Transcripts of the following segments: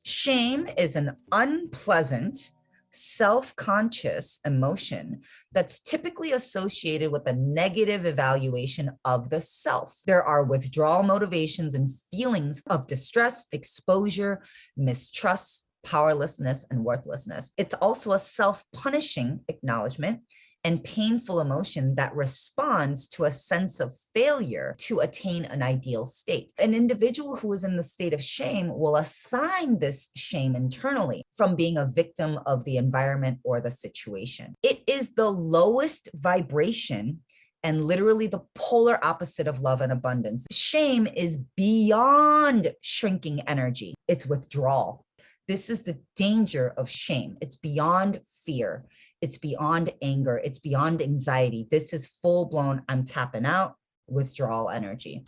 Shame is an unpleasant, self-conscious emotion that's typically associated with a negative evaluation of the self. There are withdrawal motivations and feelings of distress, exposure, mistrust, powerlessness, and worthlessness. It's also a self-punishing acknowledgement and painful emotion that responds to a sense of failure to attain an ideal state. An individual who is in the state of shame will assign this shame internally from being a victim of the environment or the situation. It is the lowest vibration and literally the polar opposite of love and abundance. Shame is beyond shrinking energy. It's withdrawal. This is the danger of shame. It's beyond fear. It's beyond anger. It's beyond anxiety. This is full-blown, I'm tapping out, withdrawal energy.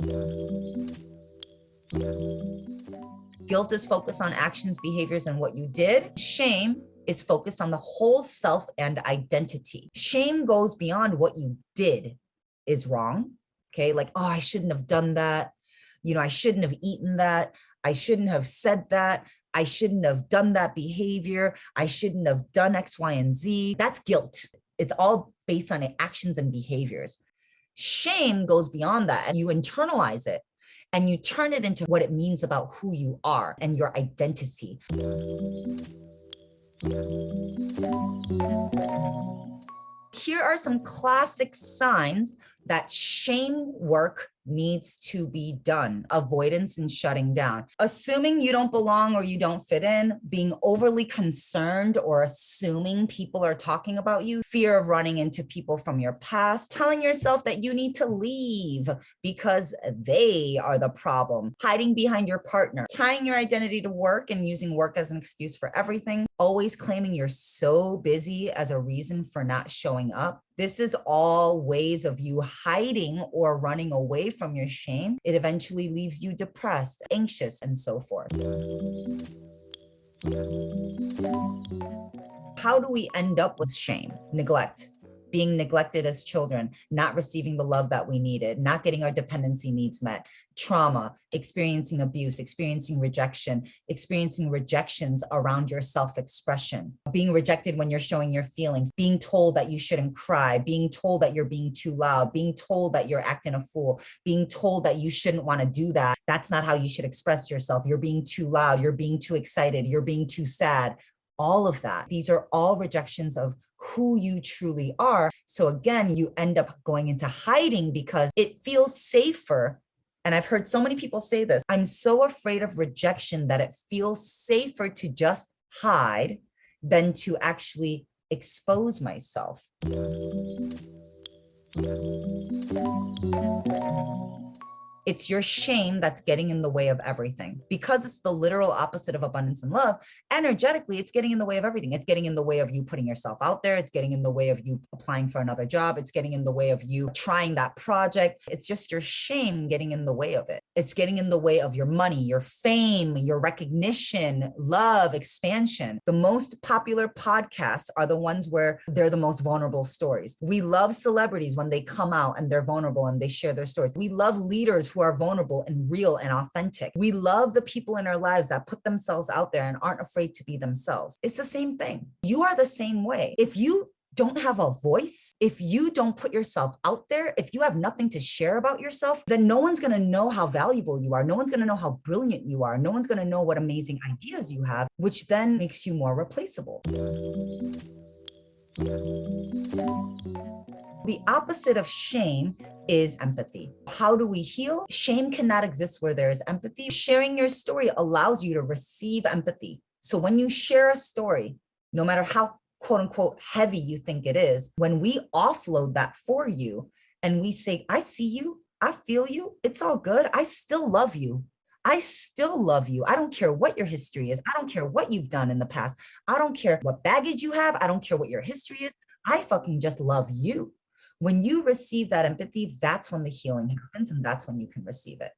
Guilt is focused on actions, behaviors, and what you did. Shame is focused on the whole self and identity. Shame goes beyond what you did is wrong. Okay, like, oh, I shouldn't have done that. You know, I shouldn't have eaten that. I shouldn't have said that. I shouldn't have done that behavior. I shouldn't have done X, Y, and Z. That's guilt. It's all based on actions and behaviors. Shame goes beyond that, and you internalize it and you turn it into what it means about who you are and your identity. Here are some classic signs that shame work needs to be done. Avoidance and shutting down. Assuming you don't belong or you don't fit in, being overly concerned or assuming people are talking about you, fear of running into people from your past, telling yourself that you need to leave because they are the problem, hiding behind your partner, tying your identity to work and using work as an excuse for everything, always claiming you're so busy as a reason for not showing up. This is all ways of you hiding or running away from your shame. It eventually leaves you depressed, anxious, and so forth. How do we end up with shame? Neglect. Being neglected as children, not receiving the love that we needed, not getting our dependency needs met, trauma, experiencing abuse, experiencing rejection, experiencing rejections around your self-expression, being rejected when you're showing your feelings, being told that you shouldn't cry, being told that you're being too loud, being told that you're acting a fool, being told that you shouldn't want to do that. That's not how you should express yourself. You're being too loud. You're being too excited. You're being too sad. All of that. These are all rejections of who you truly are. So again, you end up going into hiding because it feels safer. And I've heard so many people say this, I'm so afraid of rejection that it feels safer to just hide than to actually expose myself. It's your shame that's getting in the way of everything. Because it's the literal opposite of abundance and love, energetically, it's getting in the way of everything. It's getting in the way of you putting yourself out there. It's getting in the way of you applying for another job. It's getting in the way of you trying that project. It's just your shame getting in the way of it. It's getting in the way of your money, your fame, your recognition, love, expansion. The most popular podcasts are the ones where they're the most vulnerable stories. We love celebrities when they come out and they're vulnerable and they share their stories. We love leaders who are vulnerable and real and authentic. We love the people in our lives that put themselves out there and aren't afraid to be themselves. It's the same thing. You are the same way. If you don't have a voice, if you don't put yourself out there, if you have nothing to share about yourself, then no one's going to know how valuable you are. No one's going to know how brilliant you are. No one's going to know what amazing ideas you have, which then makes you more replaceable. The opposite of shame is empathy. How do we heal? Shame cannot exist where there is empathy. Sharing your story allows you to receive empathy. So when you share a story, no matter how quote unquote heavy you think it is, when we offload that for you and we say, I see you, I feel you, it's all good. I still love you. I still love you. I don't care what your history is. I don't care what you've done in the past. I don't care what baggage you have. I don't care what your history is. I fucking just love you. When you receive that empathy, that's when the healing happens, and that's when you can receive it.